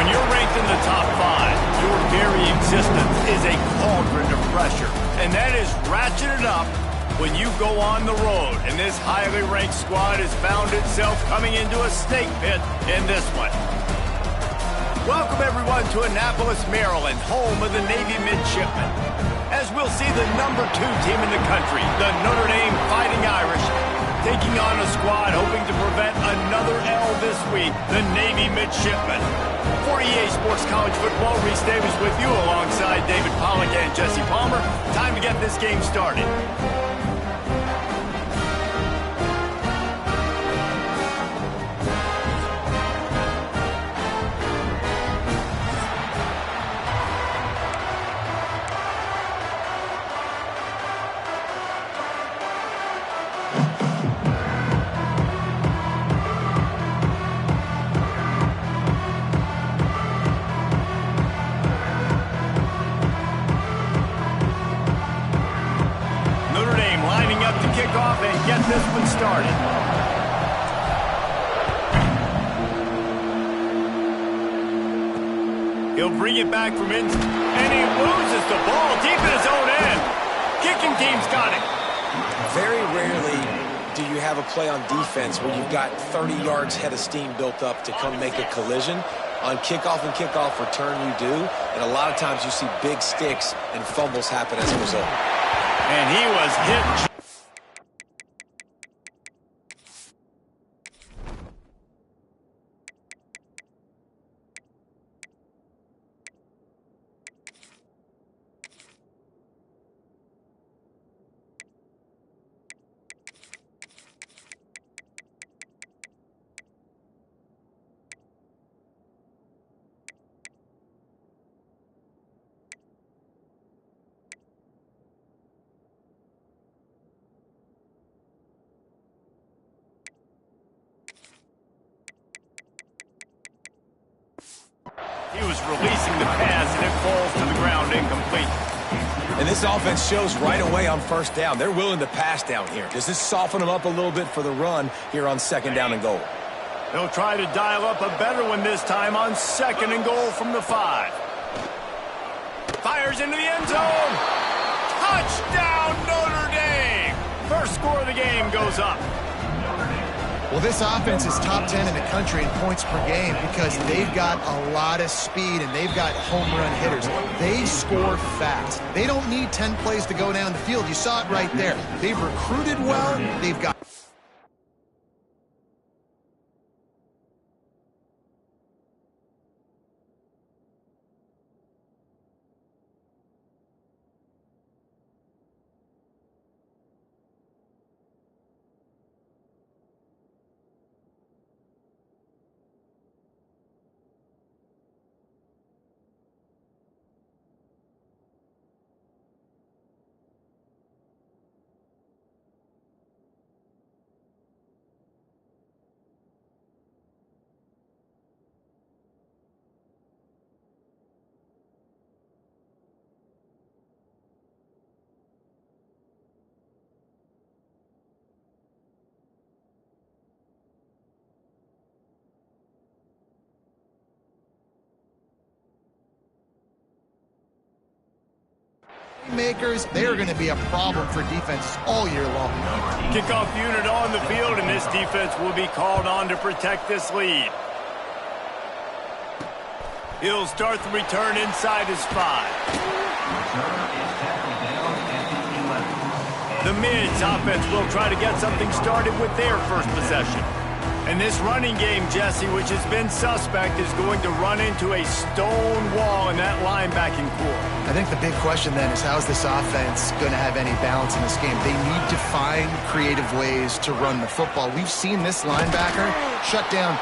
When you're ranked in the top 5, your very existence is a cauldron of pressure. And that is ratcheted up when you go on the road. And this highly ranked squad has found itself coming into a snake pit in this one. Welcome, everyone, to Annapolis, Maryland, home of the Navy midshipmen. As we'll see the #2 team in the country, the Notre Dame Fighting Irish, taking on a squad hoping to prevent another L this week, the Navy midshipmen. For EA Sports College Football, Reese Davis with you alongside David Pollack and Jesse Palmer. Time to get this game started. Off and get this one started. He'll bring it back from in, and he loses the ball deep in his own end. Kicking team's got it. Very rarely do you have a play on defense where you've got 30 yards head of steam built up to come make a collision. On kickoff and kickoff return you do, and a lot of times you see big sticks and fumbles happen as a result. And he was hit. He was releasing the pass, and it falls to the ground incomplete. And this offense shows right away on first down. They're willing to pass down here. Does this soften them up a little bit for the run here on 2nd down and goal? They'll try to dial up a better one this time on 2nd and goal from the 5. Fires into the end zone. Touchdown, Notre Dame. First score of the game goes up. Well, this offense is top 10 in the country in points per game because they've got a lot of speed and they've got home run hitters. They score fast. They don't need 10 plays to go down the field. You saw it right there. They've recruited well. They've got... Makers, they are going to be a problem for defenses all year long. Kickoff unit on the field, and this defense will be called on to protect this lead. He'll start the return inside his 5. The Mids offense will try to get something started with their first possession. And this running game, Jesse, which has been suspect, is going to run into a stone wall in that linebacking core. I think the big question then is how is this offense going to have any balance in this game? They need to find creative ways to run the football. We've seen this linebacker shut down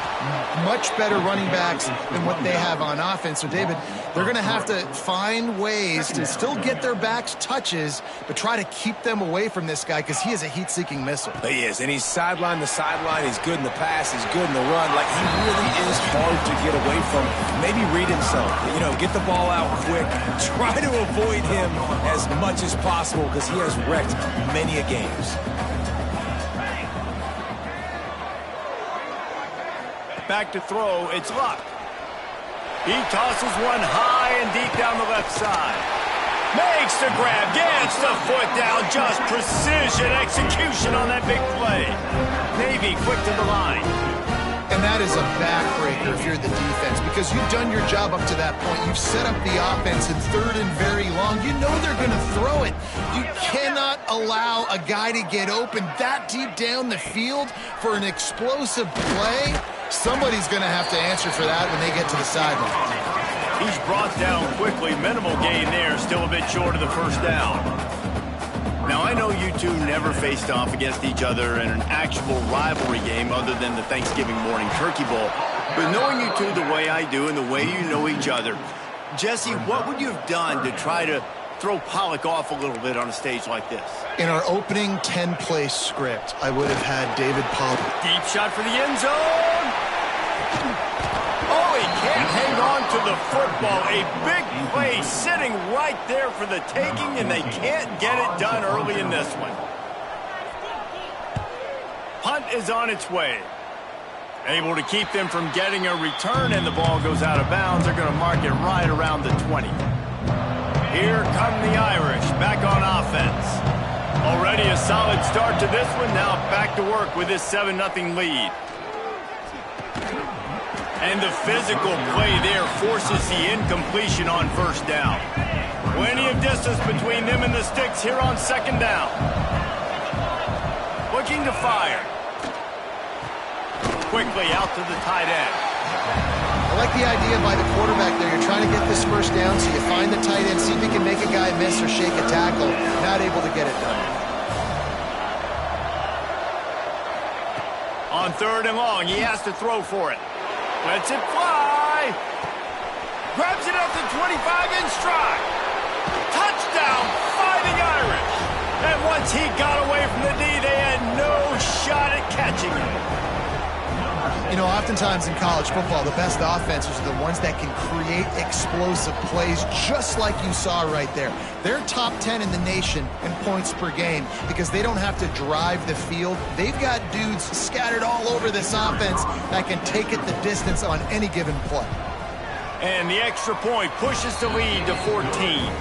much better running backs than what they have on offense. So, David, they're going to have to find ways to still get their backs touches, but try to keep them away from this guy because he is a heat-seeking missile. He is, and he's sideline to sideline. He's good in the pass. He's good in the run. Like, he really is hard to get away from. Maybe read himself. You know, get the ball out quick. Try to avoid him as much as possible because he has wrecked many a games. Back to throw, it's Luck. He tosses one high and deep down the left side. Makes the grab, gets the foot down, just precision execution on that big play. Navy quick to the line. And that is a backbreaker if you're the defense, because you've done your job up to that point. You've set up the offense in third and very long. You know they're going to throw it. You cannot allow a guy to get open that deep down the field for an explosive play. Somebody's going to have to answer for that when they get to the sideline. He's brought down quickly. Minimal gain there, still a bit short of the first down. Now, I know you two never faced off against each other in an actual rivalry game other than the Thanksgiving morning turkey bowl. But knowing you two the way I do and the way you know each other, Jesse, what would you have done to try to throw Pollock off a little bit on a stage like this? In our opening 10-play script, I would have had David Pollock. Deep shot for the end zone. Oh, he can't hang on to the football. A big play sitting right there for the taking, and they can't get it done early in this one. Punt is on its way. Able to keep them from getting a return, and the ball goes out of bounds. They're going to mark it right around the 20. Here come the Irish, back on offense. Already a solid start to this one. Now back to work with this 7-0 lead. And the physical play there forces the incompletion on first down. Plenty of distance between them and the sticks here on second down. Looking to fire. Quickly out to the tight end. I like the idea by the quarterback there. You're trying to get this first down, so you find the tight end, see if he can make a guy miss or shake a tackle. Not able to get it done. On third and long, he has to throw for it. Lets it fly. Grabs it at the 25 in stride. Touchdown, Fighting Irish. And once he got away from the D, they had no shot at catching him. You know, oftentimes in college football, the best offenses are the ones that can create explosive plays, just like you saw right there. They're top 10 in the nation in points per game because they don't have to drive the field. They've got dudes scattered all over this offense that can take it the distance on any given play. And the extra point pushes the lead to 14.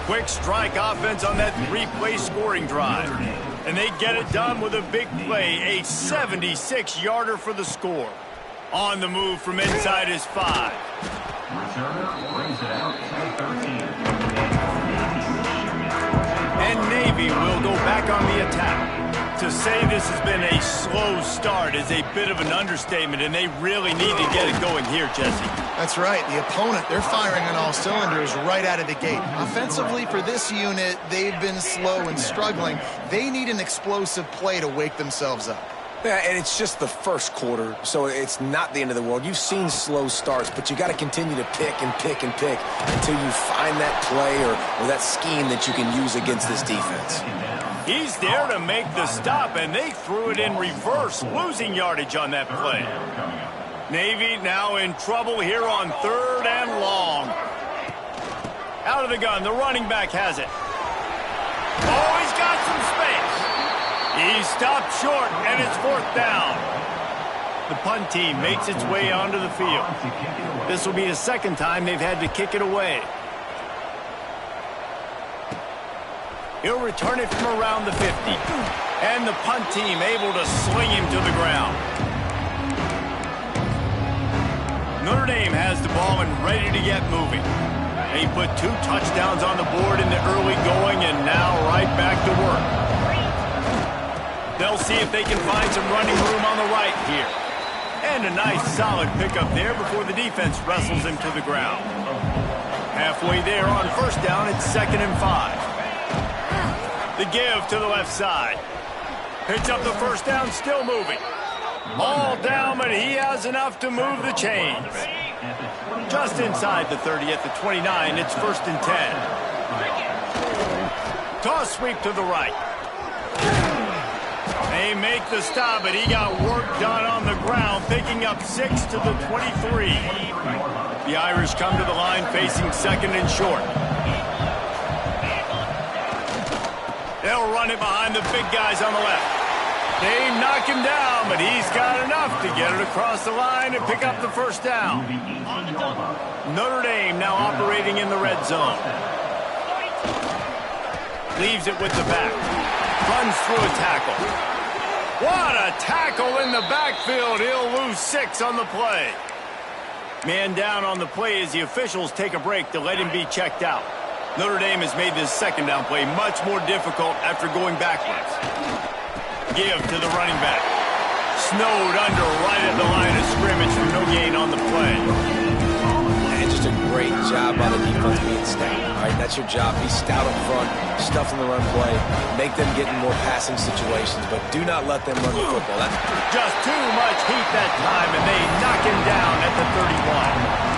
Quick strike offense on that three-play scoring drive. And they get it done with a big play, a 76-yarder for the score. On the move from inside his 5. And Navy will go back on the attack. To say this has been a slow start is a bit of an understatement, and they really need to get it going here, Jesse. That's right. The opponent, they're firing on all cylinders right out of the gate. Offensively, for this unit, they've been slow and struggling. They need an explosive play to wake themselves up. Yeah, and it's just the first quarter, so it's not the end of the world. You've seen slow starts, but you got to continue to pick and pick and pick until you find that play or that scheme that you can use against this defense. He's there to make the stop, and they threw it in reverse, losing yardage on that play. Navy now in trouble here on third and long. Out of the gun, the running back has it. Oh, he's got some space. He stopped short, and it's fourth down. The punt team makes its way onto the field. This will be the second time they've had to kick it away. He'll return it from around the 50. And the punt team able to sling him to the ground. Notre Dame has the ball and ready to get moving. They put 2 touchdowns on the board in the early going and now right back to work. They'll see if they can find some running room on the right here. And a nice solid pickup there before the defense wrestles him to the ground. Halfway there on first down, it's 2nd and 5. The give to the left side. Picks up the first down, still moving. Ball down, but he has enough to move the chains. Just inside the 30 at the 29, it's 1st and 10. Toss sweep to the right. They make the stop, but he got work done on the ground, picking up 6 to the 23. The Irish come to the line facing 2nd and short. They'll run it behind the big guys on the left. They knock him down, but he's got enough to get it across the line and pick up the first down. Notre Dame now operating in the red zone. Leaves it with the back. Runs through a tackle. What a tackle in the backfield. He'll lose 6 on the play. Man down on the play as the officials take a break to let him be checked out. Notre Dame has made this second down play much more difficult after going backwards. Give to the running back. Snowed under right at the line of scrimmage for no gain on the play. And just a great job by the defense being stout. All right, that's your job. Be stout up front, stuff in the run play, make them get in more passing situations, but do not let them run the football. That's just too much heat that time, and they knock him down at the 31.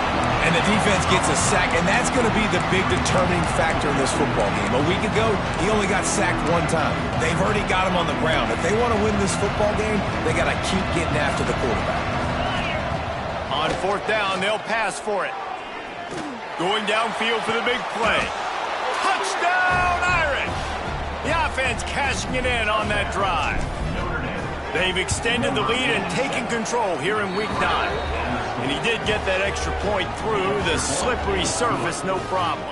And the defense gets a sack, and that's going to be the big determining factor in this football game. A week ago, he only got sacked 1 time. They've already got him on the ground. If they want to win this football game, they got to keep getting after the quarterback. On 4th down, they'll pass for it. Going downfield for the big play. Touchdown, Irish! The offense cashing it in on that drive. They've extended the lead and taken control here in Week 9. And he did get that extra point through the slippery surface, no problem.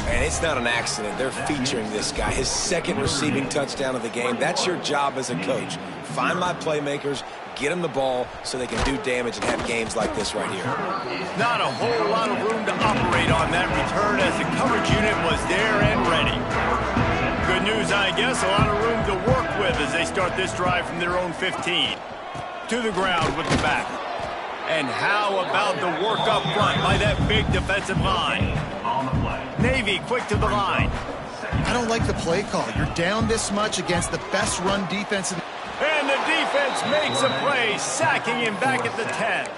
And it's not an accident. They're featuring this guy. His 2nd receiving touchdown of the game. That's your job as a coach. Find my playmakers, get them the ball so they can do damage and have games like this right here. Not a whole lot of room to operate on that return as the coverage unit was there and ready. Good news, I guess. A lot of room to work with as they start this drive from their own 15. To the ground with the back. And how about the work up front by that big defensive line? Navy quick to the line. I don't like the play call. You're down this much against the best run defense. And the defense makes a play, sacking him back at the 10.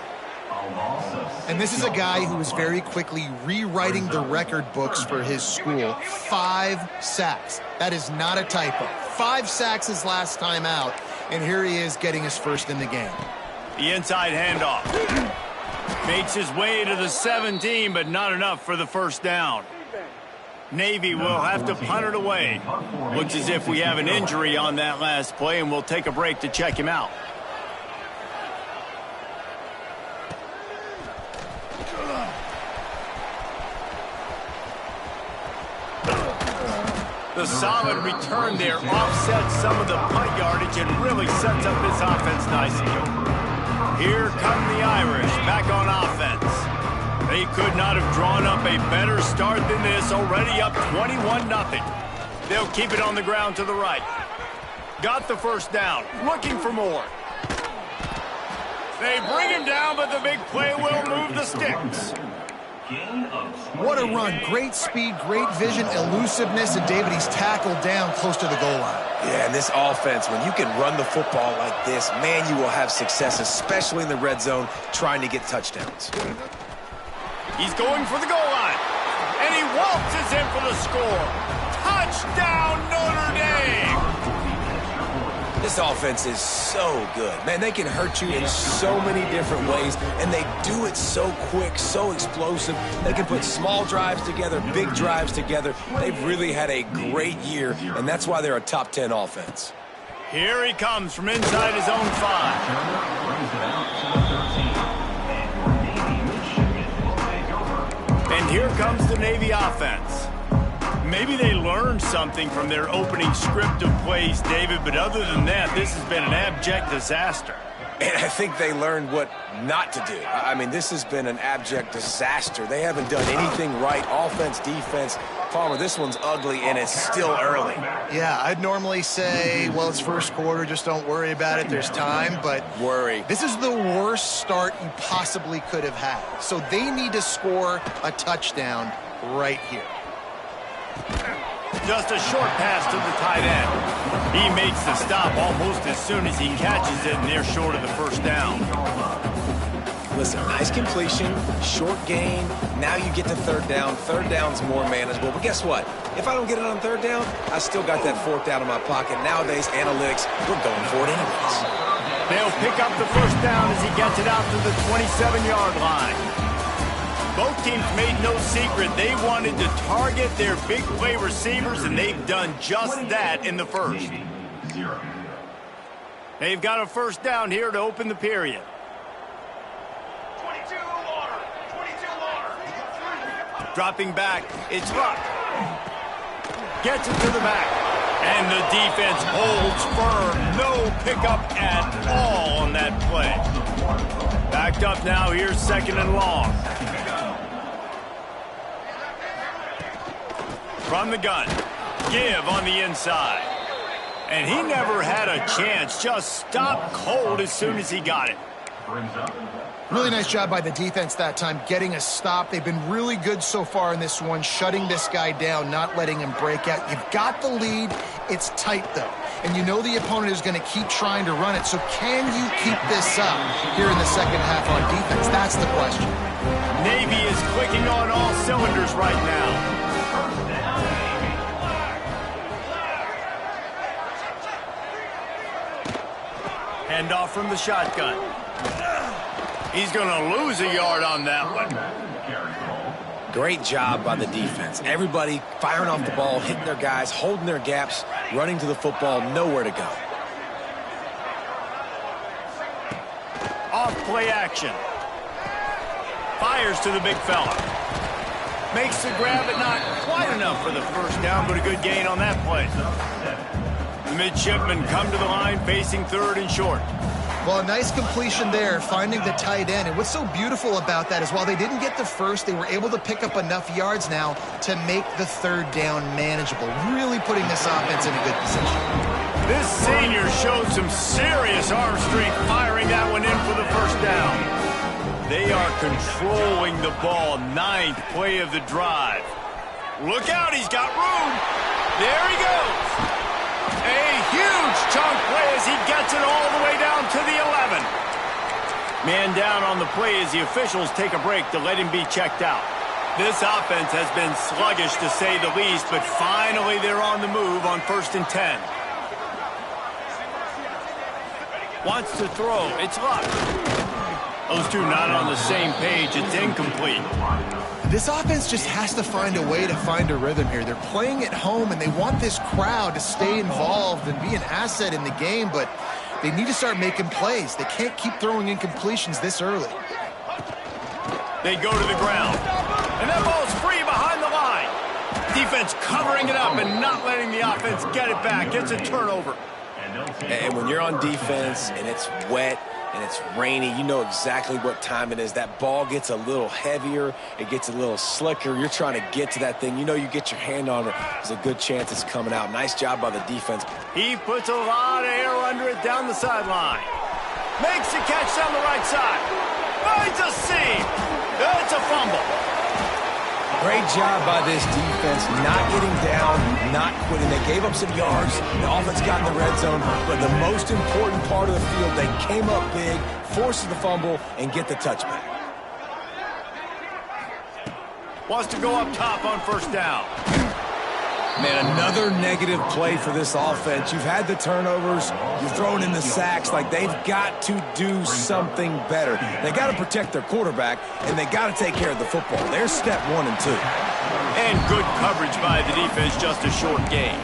And this is a guy who is very quickly rewriting the record books for his school. 5 sacks. That is not a typo. 5 sacks his last time out, and here he is getting his first in the game. The inside handoff. Makes his way to the 17, but not enough for the first down. Navy will have to punt it away. Looks as if we have an injury on that last play, and we'll take a break to check him out. The solid return there offsets some of the punt yardage and really sets up this offense nicely. Here come the Irish back on offense. They could not have drawn up a better start than this, already up 21-0. They'll keep it on the ground to the right. Got the first down, looking for more. They bring him down, but the big play will move the sticks. What a run. Great speed, great vision, elusiveness, and David, he's tackled down close to the goal line. Yeah, and this offense, when you can run the football like this, man, you will have success, especially in the red zone, trying to get touchdowns. He's going for the goal line, and he waltzes in for the score. Touchdown, Notre Dame! This offense is so good. Man, they can hurt you in so many different ways, and they do it so quick, so explosive. They can put small drives together, big drives together. They've really had a great year, and that's why they're a top 10 offense. Here he comes from inside his own 5. And here comes the Navy offense. Maybe they learned something from their opening script of plays, David, but other than that, this has been an abject disaster. And I think they learned what not to do. I mean, this has been an abject disaster. They haven't done anything right, offense, defense. Palmer, this one's ugly, and it's still early. Yeah, I'd normally say, well, it's first quarter, just don't worry about it, there's time, but this is the worst start you possibly could have had. So they need to score a touchdown right here. Just a short pass to the tight end. He makes the stop almost as soon as he catches it, and they're short of the first down. Listen, nice completion, short gain. Now you get to third down. Third down's more manageable. But guess what? If I don't get it on third down, I still got that 4th down in my pocket. Nowadays, analytics, we're going for it anyways. They'll pick up the first down as he gets it out to the 27-yard line. Both teams made no secret they wanted to target their big play receivers, and they've done just that in the first. They've got a first down here to open the period. 22 water. 22 water. Dropping back, it's Luck. Gets it to the back. And the defense holds firm. No pickup at all on that play. Backed up now, here's 2nd and long. From the gun. Give on the inside. And he never had a chance. Just stopped cold as soon as he got it. Really nice job by the defense that time, getting a stop. They've been really good so far in this one, shutting this guy down, not letting him break out. You've got the lead. It's tight, though. And you know the opponent is going to keep trying to run it. So can you keep this up here in the second half on defense? That's the question. Navy is clicking on all cylinders right now. Hand off from the shotgun. He's going to lose a yard on that one. Great job by the defense. Everybody firing off the ball, hitting their guys, holding their gaps, running to the football, nowhere to go. Off play action. Fires to the big fella. Makes the grab, but not quite enough for the first down, but a good gain on that play. The midshipmen come to the line facing 3rd and short. Well, a nice completion there, finding the tight end. And what's so beautiful about that is while they didn't get the first, they were able to pick up enough yards now to make the 3rd down manageable, really putting this offense in a good position. This senior showed some serious arm strength firing that one in for the first down. They are controlling the ball. 9th play of the drive. Look out, he's got room. There he goes. A huge chunk play as he gets it all the way down to the 11. Man down on the play as the officials take a break to let him be checked out. This offense has been sluggish to say the least, but finally they're on the move on 1st and 10. Wants to throw. It's Luck. Those two not on the same page. It's incomplete. This offense just has to find a way to find a rhythm here. They're playing at home, and they want this crowd to stay involved and be an asset in the game, but they need to start making plays. They can't keep throwing incompletions this early. They go to the ground, and that ball's free behind the line. Defense covering it up and not letting the offense get it back. It's a turnover. And when you're on defense and it's wet and it's rainy, you know exactly what time it is. That ball gets a little heavier. It gets a little slicker. You're trying to get to that thing. You know you get your hand on it. There's a good chance it's coming out. Nice job by the defense. He puts a lot of air under it down the sideline. Makes the catch down the right side. Finds a seam. It's a fumble. Great job by this defense, not getting down, not quitting. They gave up some yards. The offense got in the red zone, but the most important part of the field, they came up big, forced the fumble, and get the touchback. Wants to go up top on 1st down. Man, another negative play for this offense. You've had the turnovers. You've thrown in the sacks. Like, they've got to do something better. They got to protect their quarterback, and they got to take care of the football. There's step 1 and 2. And good coverage by the defense, just a short gain.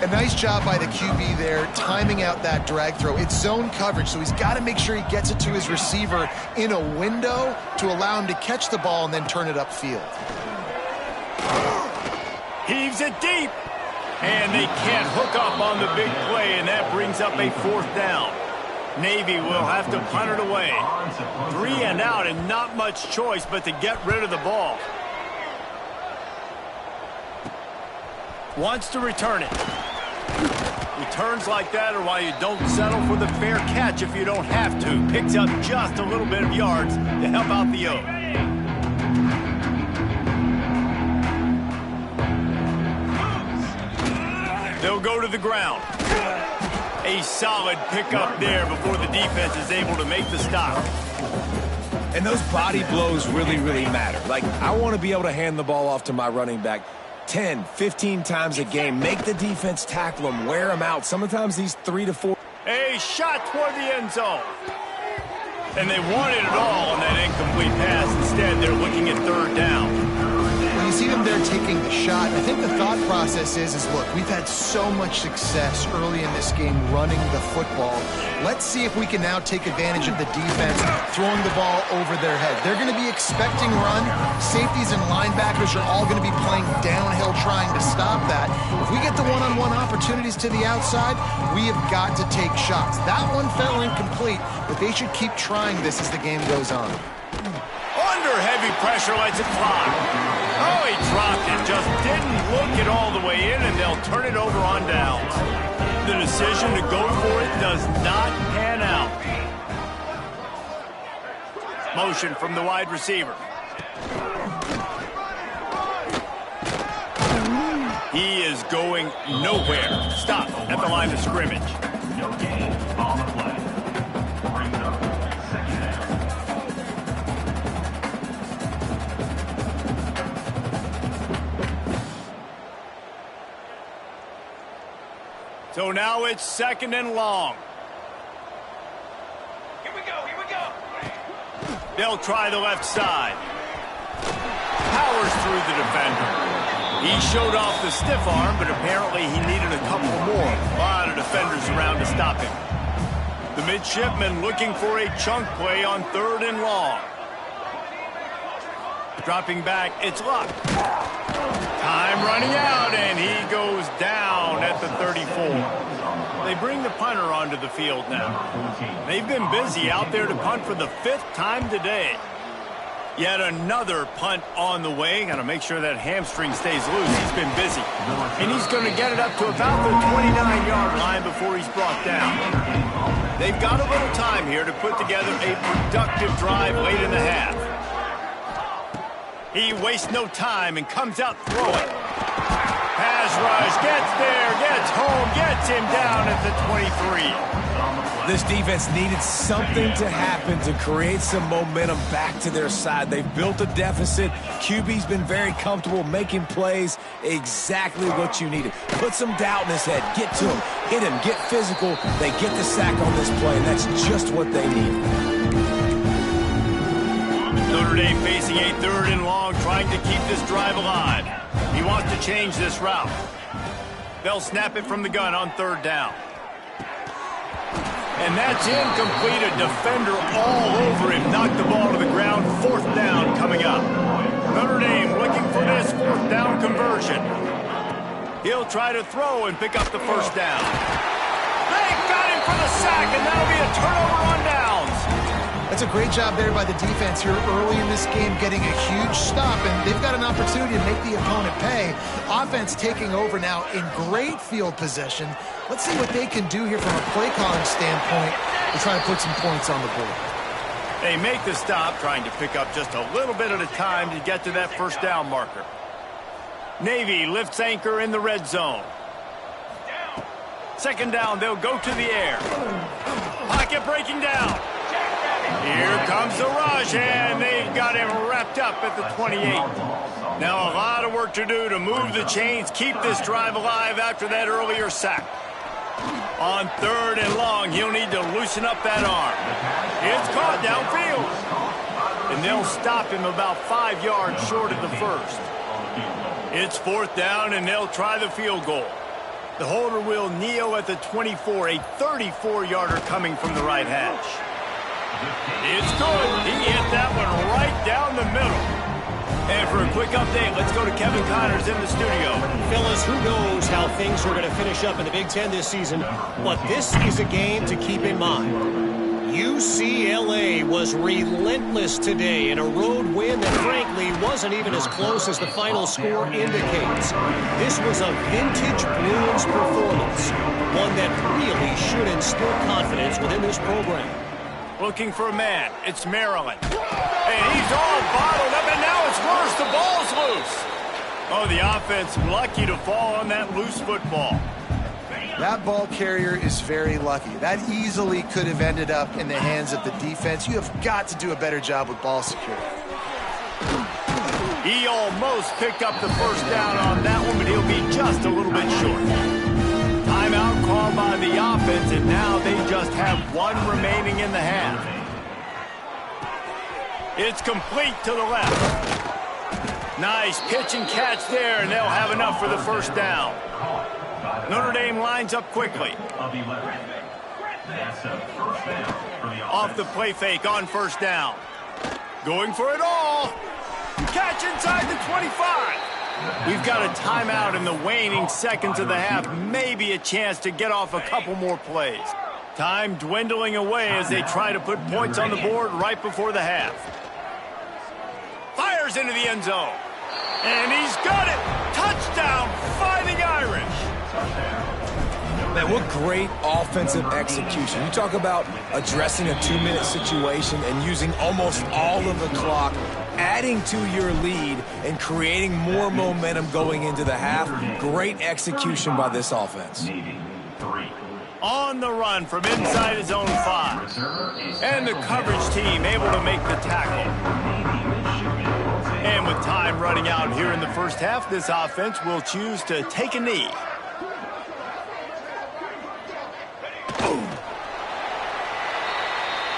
A nice job by the QB there, timing out that drag throw. It's zone coverage, so he's got to make sure he gets it to his receiver in a window to allow him to catch the ball and then turn it upfield. Heaves it deep. And they can't hook up on the big play, and that brings up a 4th down. Navy will have to punt it away. 3 and out, and not much choice but to get rid of the ball. Wants to return it. Returns like that are why you don't settle for the fair catch if you don't have to. Picks up just a little bit of yards to help out the O. They'll go to the ground. A solid pickup there before the defense is able to make the stop. And those body blows really, really matter. Like, I want to be able to hand the ball off to my running back 10, 15 times a game. Make the defense tackle them, wear them out. Sometimes these 3 to 4. A shot toward the end zone. And they wanted it all on that incomplete pass. Instead, they're looking at 3rd down. When you see see them there taking the shot. I think the thought process is look, we've had so much success early in this game running the football. Let's see if we can now take advantage of the defense throwing the ball over their head. They're going to be expecting run. Safeties and linebackers are all going to be playing downhill trying to stop that. If we get the one-on-one opportunities to the outside, we have got to take shots. That one fell incomplete, but they should keep trying this as the game goes on. Under heavy pressure, lets it fly. Oh, he dropped it. Just didn't look it all the way in, and they'll turn it over on downs. The decision to go for it does not pan out. Motion from the wide receiver. He is going nowhere. Stop at the line of scrimmage. No gain on the play. Brings up second down. So now it's 2nd and long. Here we go, here we go. They'll try the left side. Powers through the defender. He showed off the stiff arm, but apparently he needed a couple more. A lot of defenders around to stop him. The midshipman looking for a chunk play on 3rd and long. Dropping back, it's Luck. Time running out, and he goes down at the 34. They bring the punter onto the field now. They've been busy out there to punt for the 5th time today. Yet another punt on the way. Got to make sure that hamstring stays loose. He's been busy. And he's going to get it up to about the 29-yard line before he's brought down. They've got a little time here to put together a productive drive late in the half. He wastes no time and comes out throwing. Pass rush, gets there, gets home, gets him down at the 23. This defense needed something to happen to create some momentum back to their side. They've built a deficit. QB's been very comfortable making plays. Exactly what you needed. Put some doubt in his head. Get to him. Hit him. Get physical. They get the sack on this play, and that's just what they need. Notre Dame facing a 3rd and long, trying to keep this drive alive. He wants to change this route. They'll snap it from the gun on 3rd down. And that's incomplete. A defender all over him. Knocked the ball to the ground. 4th down coming up. Notre Dame looking for this 4th down conversion. He'll try to throw and pick up the 1st down. They got him for the sack, and that'll be a turnover on downs. That's a great job there by the defense here early in this game, getting a huge stop, and they've got an opportunity to make the opponent pay. Offense taking over now in great field possession. Let's see what they can do here from a play calling standpoint to try to put some points on the board. They make the stop, trying to pick up just a little bit at a time to get to that 1st down marker. Navy lifts anchor in the red zone. 2nd down, they'll go to the air. Pocket breaking down. Here comes the rush, and they've got him wrapped up at the 28. Now a lot of work to do to move the chains, keep this drive alive after that earlier sack. On 3rd and long, he'll need to loosen up that arm. It's caught downfield. And they'll stop him about 5 yards short of the 1st. It's 4th down, and they'll try the field goal. The holder will kneel at the 24, a 34-yarder coming from the right hash. It's good. He hit that one right down the middle. And for a quick update, let's go to Kevin Connors in the studio. Fellas, who knows how things are going to finish up in the Big Ten this season, but this is a game to keep in mind. UCLA was relentless today in a road win that frankly wasn't even as close as the final score indicates. This was a vintage Bruins performance, one that really should instill confidence within this program. Looking for a man. It's Maryland. And he's all bottled up, and now it's worse. The ball's loose. Oh, the offense lucky to fall on that loose football. That ball carrier is very lucky. That easily could have ended up in the hands of the defense. You have got to do a better job with ball security. He almost picked up the 1st down on that one, but he'll be just a little bit short. Timeout called by the offense, and now they just have 1 remaining in the half. It's complete to the left. Nice pitch and catch there, and they'll have enough for the first down. Notre Dame lines up quickly. Off the play fake on first down. Going for it all. Catch inside the 25. We've got a timeout in the waning seconds of the half. Maybe a chance to get off a couple more plays. Time dwindling away as they try to put points on the board right before the half. Fires into the end zone. And he's got it. Touchdown, Fighting Irish. Man, what great offensive execution. You talk about addressing a 2-minute situation and using almost all of the clock, adding to your lead and creating more momentum going into the half. Great execution by this offense. On the run from inside his own 5. And the coverage team able to make the tackle. And with time running out here in the first half, this offense will choose to take a knee.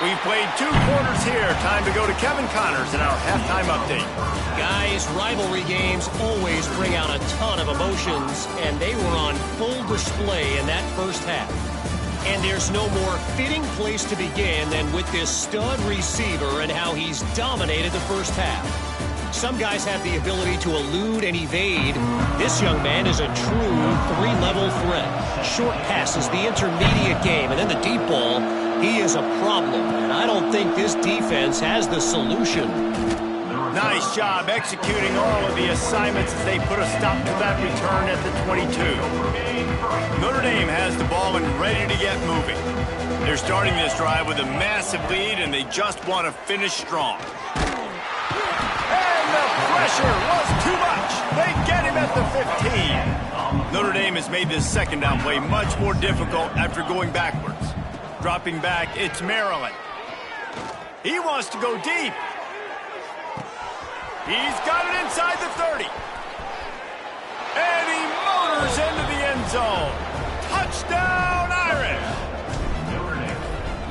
We've played 2 quarters here. Time to go to Kevin Connors in our halftime update. Guys, rivalry games always bring out a ton of emotions, and they were on full display in that first half. And there's no more fitting place to begin than with this stud receiver and how he's dominated the first half. Some guys have the ability to elude and evade. This young man is a true 3-level threat. Short passes, the intermediate game, and then the deep ball. He is a problem, and I don't think this defense has the solution. Nice job executing all of the assignments as they put a stop to that return at the 22. Notre Dame has the ball and ready to get moving. They're starting this drive with a massive lead, and they just want to finish strong. And the pressure was too much. They get him at the 15. Notre Dame has made this second down play much more difficult after going backwards. Dropping back, it's Maryland. He wants to go deep. He's got it inside the 30. And he motors into the end zone. Touchdown, Irish.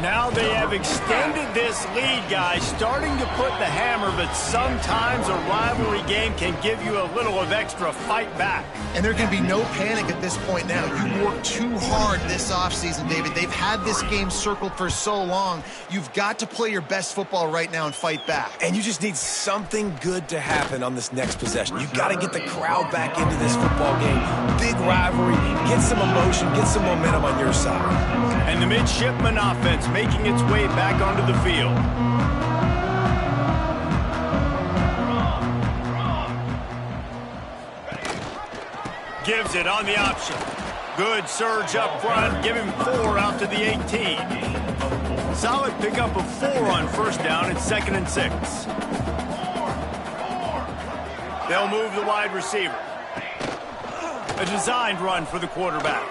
Now they have extended this lead, guys, starting to put the hammer, but sometimes a rivalry game can give you a little of extra fight back. And there can be no panic at this point now. You worked too hard this offseason, David. They've had this game circled for so long. You've got to play your best football right now and fight back. And you just need something good to happen on this next possession. You've got to get the crowd back into this football game. Big rivalry, get some emotion, get some momentum on your side. And the midshipman offense making its way back onto the field. Gives it on the option. Good surge up front. Give him 4 out to the 18. Solid pickup of 4 on first down. It's 2nd and 6. They'll move the wide receiver. A designed run for the quarterback.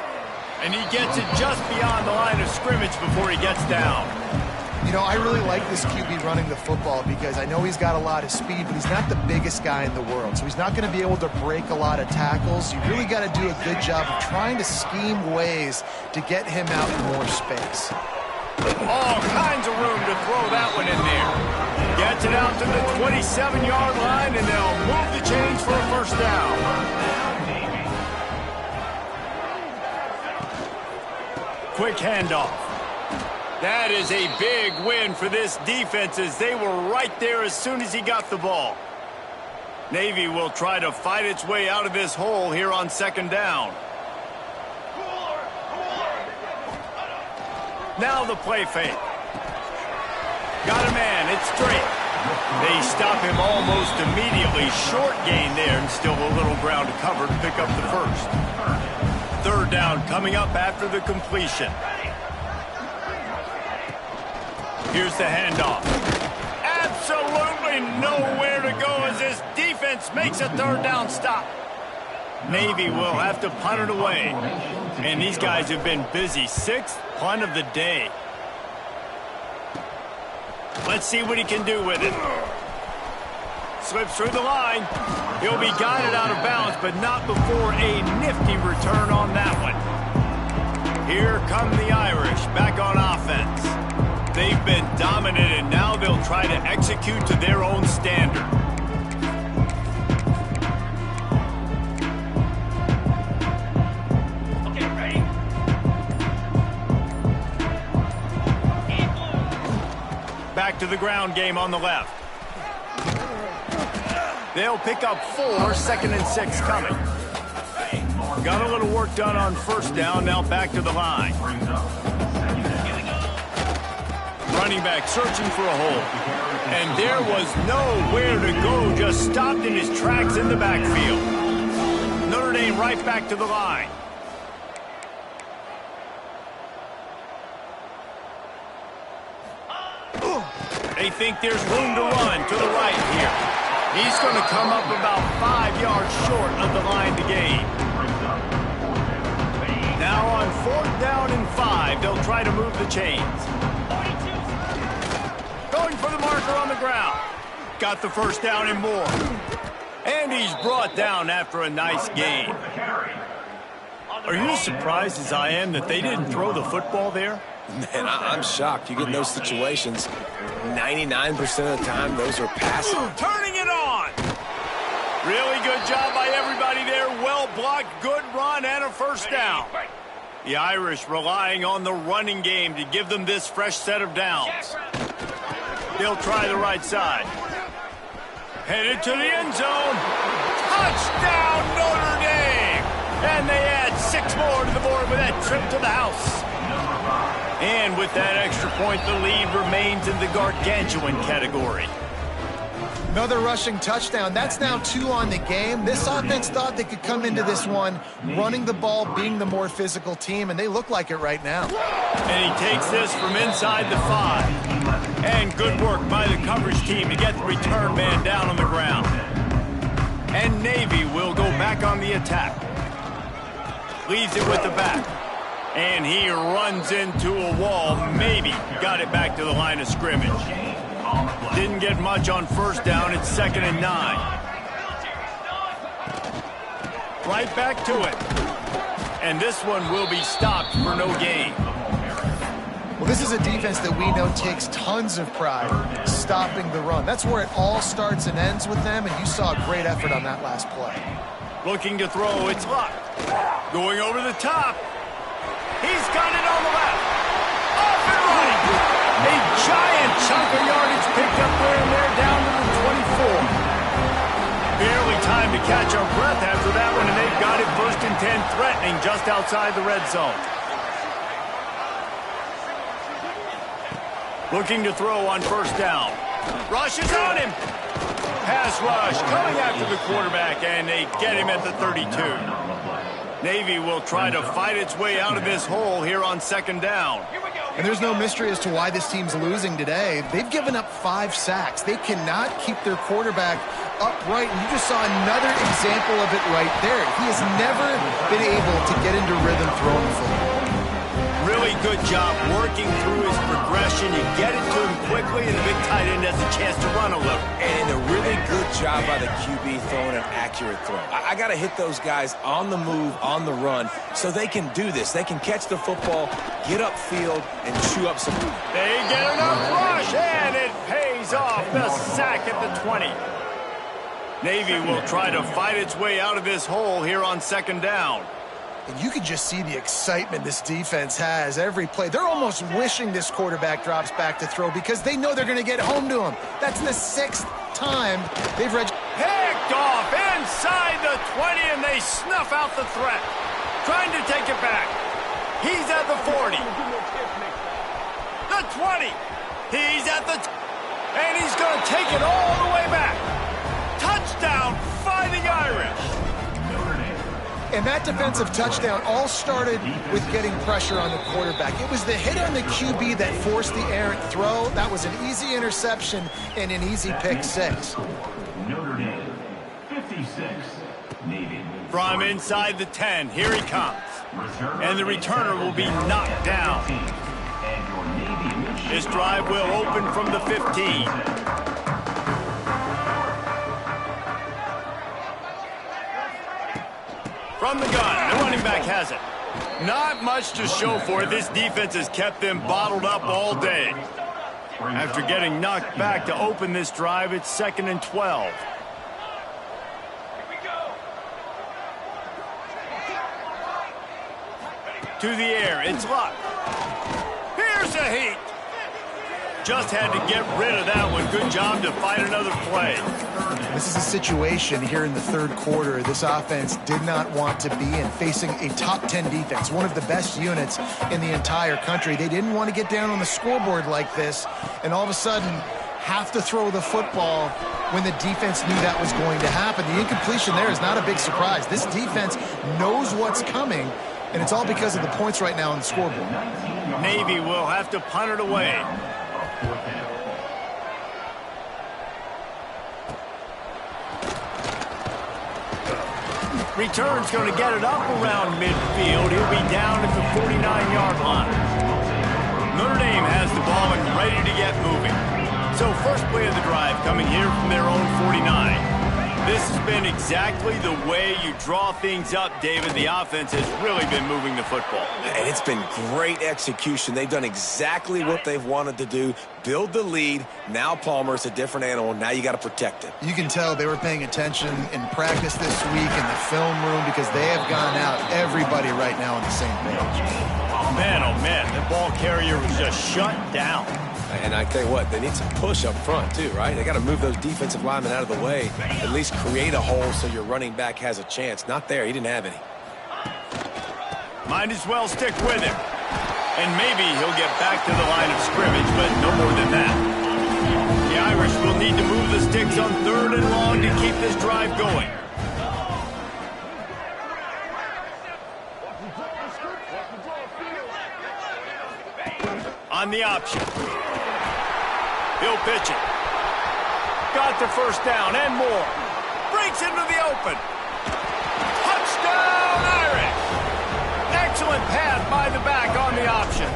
And he gets it just beyond the line of scrimmage before he gets down. You know, I really like this QB running the football because I know he's got a lot of speed, but he's not the biggest guy in the world. So he's not going to be able to break a lot of tackles. You really got to do a good job of trying to scheme ways to get him out in more space. All kinds of room to throw that one in there. Gets it out to the 27-yard line, and they'll move the chains for a first down. Quick handoff. That is a big win for this defense as they were right there as soon as he got the ball. Navy will try to fight its way out of this hole here on 2nd down. Now the play fake. Got a man, it's straight. They stop him almost immediately. Short gain there and still a little ground to cover to pick up the first. 3rd down coming up after the completion. Here's the handoff. Absolutely nowhere to go as this defense makes a 3rd down stop. Navy will have to punt it away. And these guys have been busy. 6th punt of the day. Let's see what he can do with it. Slips through the line. He'll be guided out of bounds, but not before a nifty return on that one. Here come the Irish back on offense. They've been dominant, and now they'll try to execute to their own standard. back to the ground game on the left. They'll pick up 4, 2nd and 6 coming. Got a little work done on first down, now back to the line. Running back searching for a hole. And there was nowhere to go, just stopped in his tracks in the backfield. Notre Dame right back to the line. They think there's room to run to the right here. He's going to come up about 5 yards short of the line to gain. Now on 4th down and 5, they'll try to move the chains. Going for the marker on the ground. Got the first down and more. And he's brought down after a nice gain. Are you as surprised as I am that they didn't throw the football there? Man, I'm shocked. You get in those situations, 99% of the time, those are passing. Turning it on. Really good job by everybody there. Well blocked, good run, and a first down. The Irish relying on the running game to give them this fresh set of downs. They'll try the right side. Headed to the end zone. Touchdown, Notre Dame! And they add 6 more to the board with that trip to the house. And with that extra point, the lead remains in the gargantuan category. Another rushing touchdown. That's now 2 on the game. This offense thought they could come into this one running the ball, being the more physical team, and they look like it right now. And he takes this from inside the 5. And good work by the coverage team to get the return man down on the ground. And Navy will go back on the attack. Leaves it with the back. And he runs into a wall. Maybe got it back to the line of scrimmage. Didn't get much on first down. It's 2nd and 9. Right back to it. And this one will be stopped for no gain. Well, this is a defense that we know takes tons of pride stopping the run. That's where it all starts and ends with them, and you saw a great effort on that last play. Looking to throw, it's Luck. Going over the top. He's got it on the left. Off and running. A giant chunk of yardage picked up there and there down to the 24. Barely time to catch our breath after that one, and they've got it 1st and 10, threatening just outside the red zone. Looking to throw on first down. Rush is on him. Pass rush coming after the quarterback, and they get him at the 32. Navy will try to fight its way out of this hole here on 2nd down. And there's no mystery as to why this team's losing today. They've given up 5 sacks. They cannot keep their quarterback upright, and you just saw another example of it right there. He has never been able to get into rhythm throwing the football. Really good job working through his progression. You get it to him quickly, and the big tight end has a chance to run a little. And a really good job by the QB throwing an accurate throw. I got to hit those guys on the move, on the run, so they can do this. They can catch the football, get upfield, and chew up some. They get enough rush, and it pays off. The sack at the 20. Navy will try to fight its way out of this hole here on 2nd down. And you can just see the excitement this defense has every play. They're almost wishing this quarterback drops back to throw because they know they're going to get home to him. That's the 6th time they've picked off inside the 20, and they snuff out the threat. Trying to take it back. He's at the 40. The 20. He's at the... and he's going to take it all the way back. Touchdown, Fighting Irish. And that defensive touchdown all started with getting pressure on the quarterback. It was the hit on the QB that forced the errant throw. That was an easy interception and an easy pick 6. Notre Dame, 56, Navy. From inside the 10, here he comes. And the returner will be knocked down. This drive will open from the 15. From the gun, the running back has it. Not much to show for it. This defense has kept them bottled up all day. After getting knocked back to open this drive, it's 2nd and 12. To the air, it's Luck. Here's a heat. just had to get rid of that one. Good job to find another play. This is a situation here in the third quarter this offense did not want to be in, facing a top 10 defense, one of the best units in the entire country. They didn't want to get down on the scoreboard like this, and all of a sudden have to throw the football when the defense knew that was going to happen. The incompletion there is not a big surprise. This defense knows what's coming, and it's all because of the points right now on the scoreboard. Navy will have to punt it away. Return's going to get it up around midfield. He'll be down at the 49-yard line. Notre Dame has the ball and ready to get moving. So first play of the drive coming here from their own 49. This has been exactly the way you draw things up, David. The offense has really been moving the football. And it's been great execution. They've done exactly what they've wanted to do. Build the lead. Now Palmer's a different animal. Now you got to protect it. You can tell they were paying attention in practice this week in the film room because they have gone out, everybody right now on the same page. Man, oh man, the ball carrier was just shut down. And I tell you what, they need some push up front too, right? They got to move those defensive linemen out of the way, at least create a hole so your running back has a chance. Not there. He didn't have any. Might as well stick with him. And maybe he'll get back to the line of scrimmage, but no more than that. The Irish will need to move the sticks on 3rd and long to keep this drive going. On the option. He'll pitch it. Got the first down and more. Breaks into the open. Touchdown, Irish! Excellent pass by the back on the option.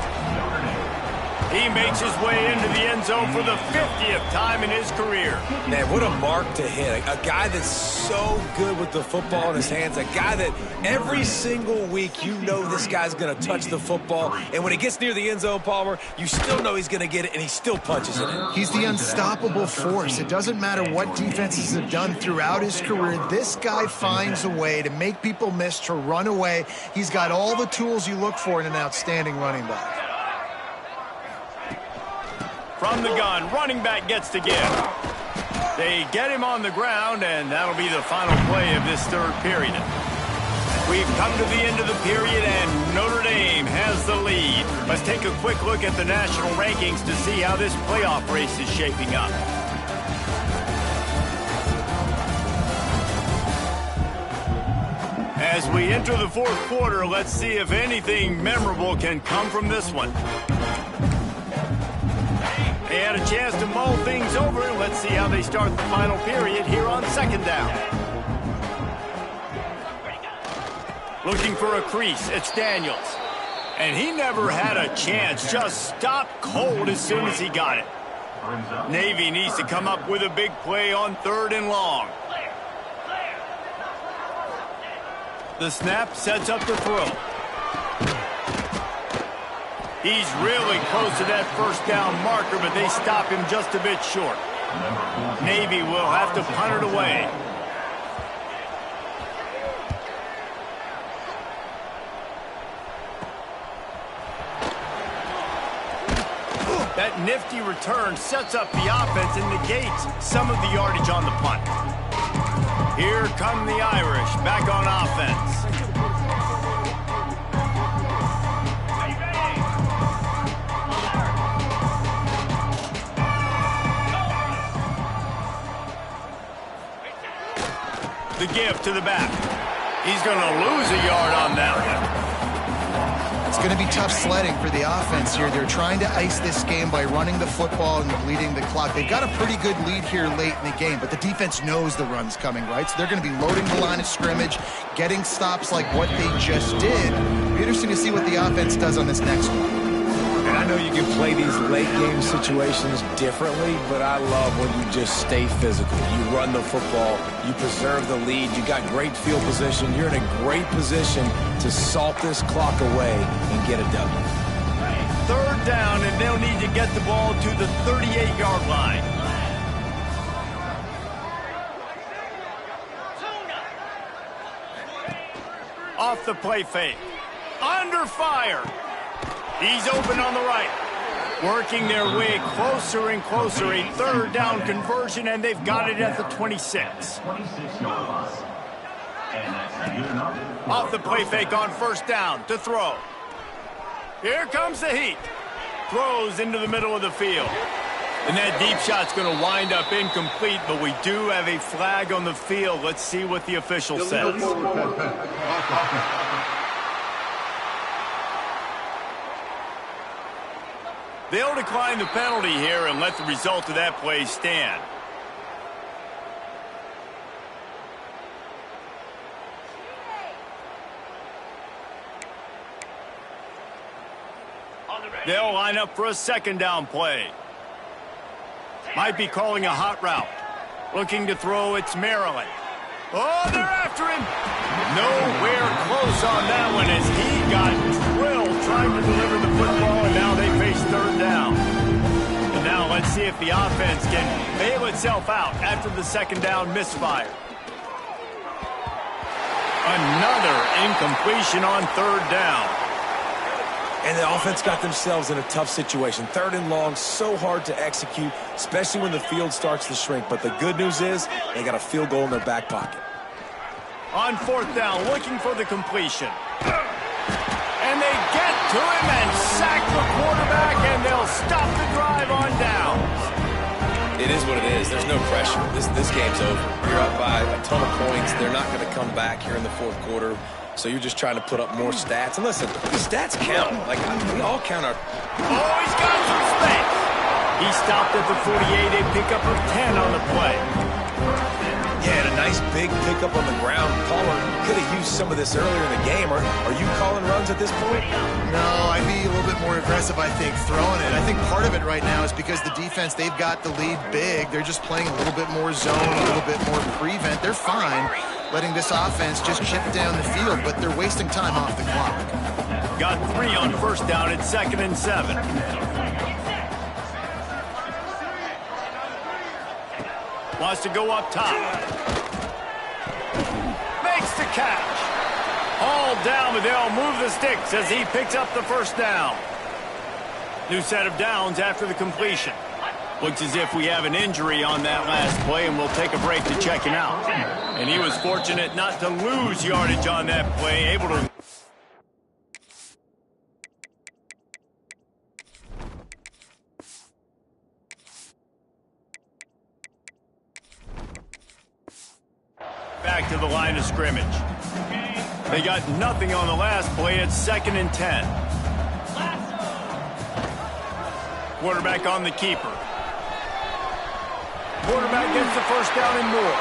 He makes his way into the end zone for the 50th time in his career. Man, what a mark to hit. A guy that's so good with the football in his hands. A guy that every single week you know this guy's going to touch the football. And when he gets near the end zone, Palmer, you still know he's going to get it, and he still punches it in. He's the unstoppable force. It doesn't matter what defenses have done throughout his career. This guy finds a way to make people miss, to run away. He's got all the tools you look for in an outstanding running back. From the gun, running back gets to give. They get him on the ground, and that'll be the final play of this third period. We've come to the end of the period, and Notre Dame has the lead. Let's take a quick look at the national rankings to see how this playoff race is shaping up. As we enter the fourth quarter, let's see if anything memorable can come from this one. They had a chance to mull things over. Let's see how they start the final period here on 2nd down. Looking for a crease, it's Daniels. And he never had a chance, just stopped cold as soon as he got it. Navy needs to come up with a big play on 3rd and long. The snap sets up the throw. He's really close to that first down marker, but they stop him just a bit short. Navy will have to punt it away. That nifty return sets up the offense and negates some of the yardage on the punt. Here come the Irish back on offense. The give to the back. He's going to lose a yard on that one. It's going to be tough sledding for the offense here. They're trying to ice this game by running the football and bleeding the clock. They've got a pretty good lead here late in the game, but the defense knows the run's coming, right? So they're going to be loading the line of scrimmage, getting stops like what they just did. It'll be interesting to see what the offense does on this next one. And I know you can play these late-game situations differently, but I love when you just stay physical. You run the football. You preserve the lead. You got great field position. You're in a great position to salt this clock away and get a W. 3rd down, and they'll need to get the ball to the 38-yard line. Off the play fake. Under fire. He's open on the right. Working their way closer and closer, a third down conversion, and they've got it at the 26. 26 yards. And that's good enough. Off the play fake on first down to throw. Here comes the heat. Throws into the middle of the field. And that deep shot's going to wind up incomplete, but we do have a flag on the field. Let's see what the official says. They'll decline the penalty here and let the result of that play stand. They'll line up for a second down play. Might be calling a hot route. Looking to throw, it's Maryland. Oh, they're after him. Nowhere close on that one as he got drilled trying to deliver the football, and now they face third down. And now let's see if the offense can bail itself out after the second down misfire. Another incompletion on third down. And the offense got themselves in a tough situation. Third and long, so hard to execute, especially when the field starts to shrink. But the good news is they got a field goal in their back pocket. On fourth down, looking for the completion. And they get to him and sack the quarterback, and they'll stop the drive on downs. It is what it is. There's no pressure. This game's over. You're up by a ton of points. They're not going to come back here in the fourth quarter. So you're just trying to put up more stats. And listen, the stats count. Like, we all count our... Oh, he's got some space. He stopped at the 48, a pickup of 10 on the play. Yeah, and a nice big pickup on the ground. Palmer could have used some of this earlier in the game. Are you calling runs at this point? No, I'd be a little bit more aggressive, I think, throwing it. I think part of it right now is because the defense, they've got the lead big. They're just playing a little bit more zone, a little bit more prevent. They're fine letting this offense just chip down the field, but they're wasting time off the clock. Got 3 on first down at 2nd and 7. Wants to go up top. Makes the catch. All down, but they'll move the sticks as he picks up the first down. New set of downs after the completion. Looks as if we have an injury on that last play, and we'll take a break to check him out. And he was fortunate not to lose yardage on that play, able to... Back to the line of scrimmage. They got nothing on the last play. It's 2nd and 10. Quarterback on the keeper. Quarterback gets the first down and more.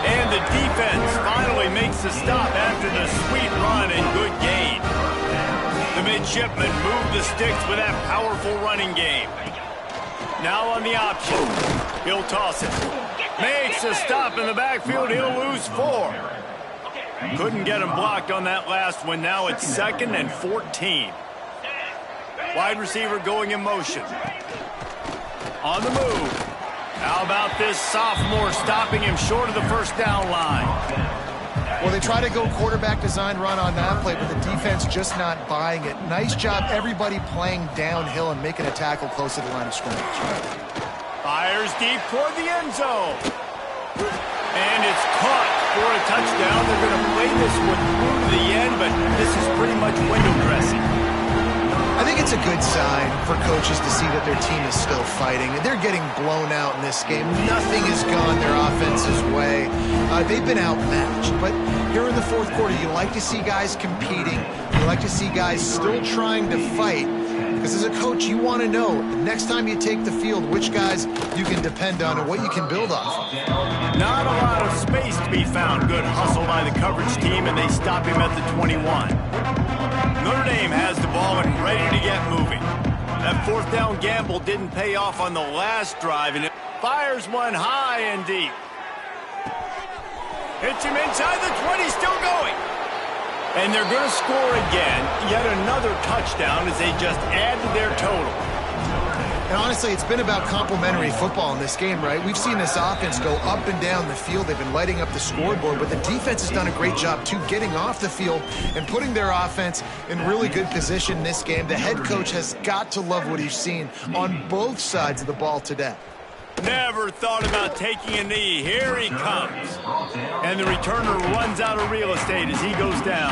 And the defense finally makes the stop after the sweet run and good gain. The midshipmen move the sticks with that powerful running game. Now on the option. He'll toss it. Makes a stop in the backfield. He'll lose 4. Couldn't get him blocked on that last one. Now it's 2nd and 14. Wide receiver going in motion. On the move. How about this sophomore stopping him short of the first down line? Well, they try to go quarterback design run on that play, but the defense just not buying it. Nice job, everybody playing downhill and making a tackle close to the line of scrimmage. Fires deep toward the end zone. And it's caught for a touchdown. They're going to play this one through to the end, but this is pretty much window dressing. I think it's a good sign for coaches to see that their team is still fighting. They're getting blown out in this game. Nothing has gone their offense's way. They've been outmatched. But here in the fourth quarter, you like to see guys competing. You like to see guys still trying to fight. Because as a coach, you want to know the next time you take the field, which guys you can depend on and what you can build off of. Not a lot of space to be found. Good hustle by the coverage team, and they stop him at the 21. Notre Dame has the ball and ready to get moving. That fourth down gamble didn't pay off on the last drive, and it fires one high and deep. Hits him inside the 20, still going. And they're going to score again, yet another touchdown as they just add to their total. And honestly, it's been about complementary football in this game, right? We've seen this offense go up and down the field. They've been lighting up the scoreboard, but the defense has done a great job, too, getting off the field and putting their offense in really good position in this game. The head coach has got to love what he's seen on both sides of the ball today. Never thought about taking a knee. Here he comes. And the returner runs out of real estate as he goes down.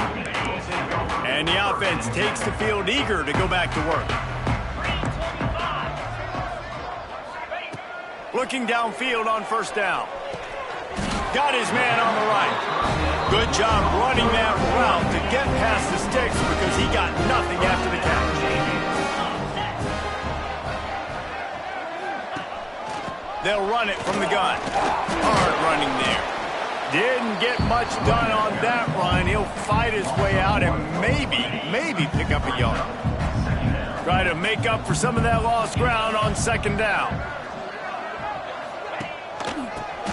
And the offense takes the field eager to go back to work. Looking downfield on first down. Got his man on the right. Good job running that route to get past the sticks because he got nothing after the catch. They'll run it from the gun. Hard running there. Didn't get much done on that run. He'll fight his way out and maybe pick up a yard. Try to make up for some of that lost ground on second down.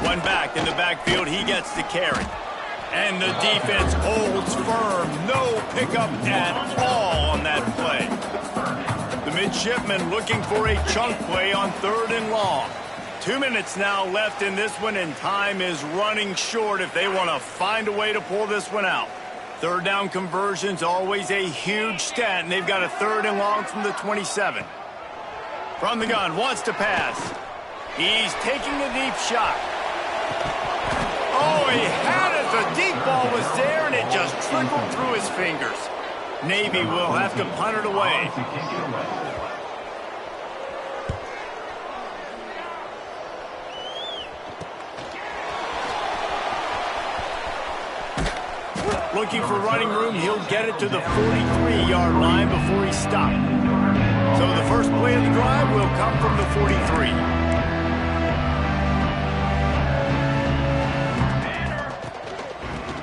One back in the backfield, he gets the carry. And the defense holds firm. No pickup at all on that play. The midshipman looking for a chunk play on 3rd and long. 2 minutes now left in this one, and time is running short if they want to find a way to pull this one out. 3rd down conversion's always a huge stat, and they've got a 3rd and long from the 27. From the gun, wants to pass. He's taking a deep shot. Oh, he had it. The deep ball was there, and it just trickled through his fingers. Navy will have to punt it away. Looking for running room, he'll get it to the 43-yard line before he stopped. So the first play of the drive will come from the 43.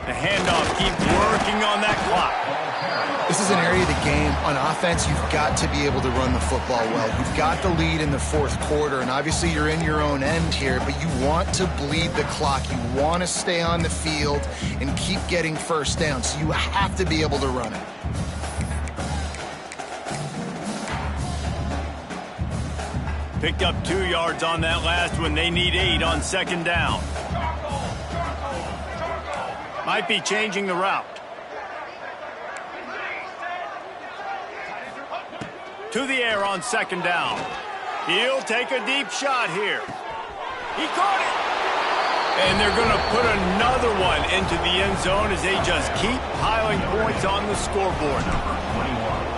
The handoff keeps working on that clock. This is an area of the game. On offense, you've got to be able to run the football well. You've got the lead in the 4th quarter, and obviously you're in your own end here, but you want to bleed the clock. You want to stay on the field and keep getting first down, so you have to be able to run it. Picked up 2 yards on that last one. They need 8 on second down. Might be changing the route. To the air on second down. He'll take a deep shot here. He caught it. And they're going to put another one into the end zone as they just keep piling points on the scoreboard.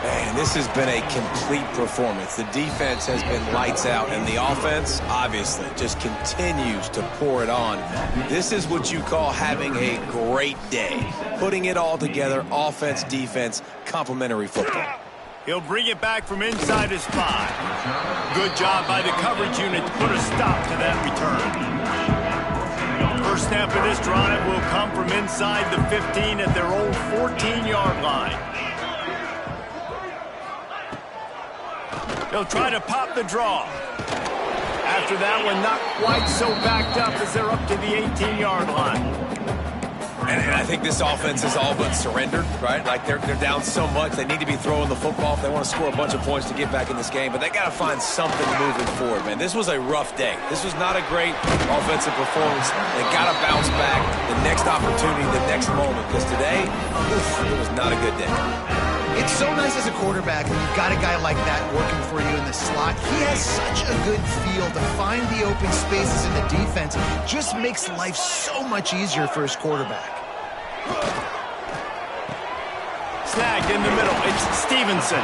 Man, this has been a complete performance. The defense has been lights out, and the offense, obviously, just continues to pour it on. This is what you call having a great day. Putting it all together, offense, defense, complementary football. He'll bring it back from inside his 5. Good job by the coverage unit to put a stop to that return. First snap of this drive will come from inside the 15 at their own 14-yard line. They'll try to pop the draw. After that one, not quite so backed up as they're up to the 18-yard line. And I think this offense is all but surrendered, right? Like they're down so much, they need to be throwing the football if they want to score a bunch of points to get back in this game. But they got to find something moving forward, man. This was a rough day. This was not a great offensive performance. They got to bounce back the next opportunity, the next moment. Because today, it was not a good day. It's so nice as a quarterback when you've got a guy like that working for you in the slot. He has such a good feel to find the open spaces in the defense. Just makes life so much easier for his quarterback. Snagged in the middle. It's Stevenson.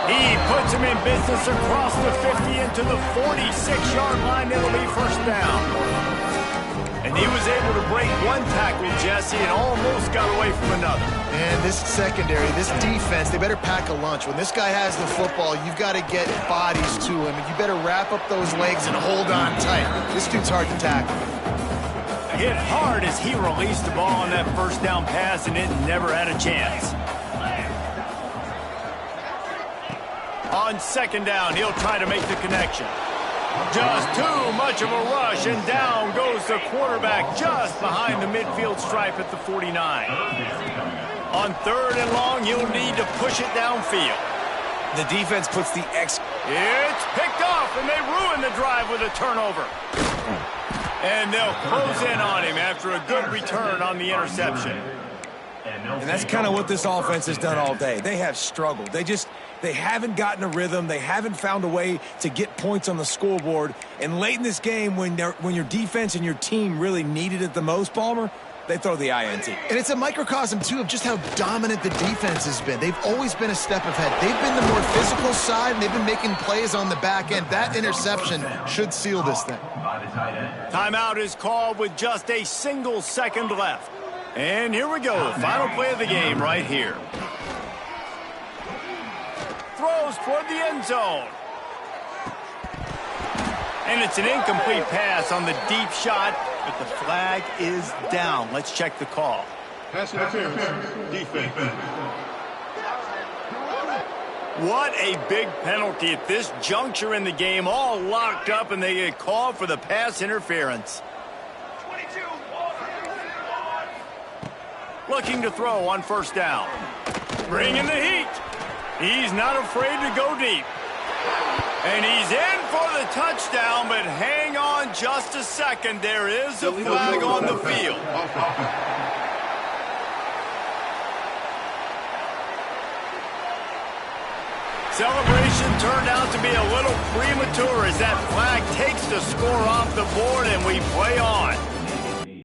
He puts him in business across the 50 into the 46-yard line. It'll be first down. And he was able to break one tackle, Jesse, and almost got away from another. And this secondary, this defense, they better pack a lunch. When this guy has the football, you've got to get bodies to him, and you better wrap up those legs and hold on tight. This dude's hard to tackle. Hit hard as he released the ball on that first down pass, and it never had a chance. On second down, he'll try to make the connection. Just too much of a rush, and down goes the quarterback just behind the midfield stripe at the 49. On third and long, you'll need to push it downfield. The defense puts the X. It's picked off, and they ruin the drive with a turnover. And they'll close in on him after a good return on the interception. And that's kind of what this offense has done all day. They have struggled. They haven't gotten a rhythm. They haven't found a way to get points on the scoreboard. And late in this game, when your defense and your team really needed it the most, Palmer, they throw the INT. And it's a microcosm, too, of just how dominant the defense has been. They've always been a step ahead. They've been the more physical side, and they've been making plays on the back end. That interception should seal this thing. Timeout is called with just a single second left. And here we go. Final play of the game right here. Throws toward the end zone. And it's an incomplete pass on the deep shot, but the flag is down. Let's check the call. Pass interference, defense. What a big penalty at this juncture in the game. All locked up, and they get called for the pass interference. Looking to throw on first down. Bringing the heat. He's not afraid to go deep. And he's in for the touchdown, but hang on just a second. There is a flag on the field. Celebration turned out to be a little premature as that flag takes the score off the board and we play on.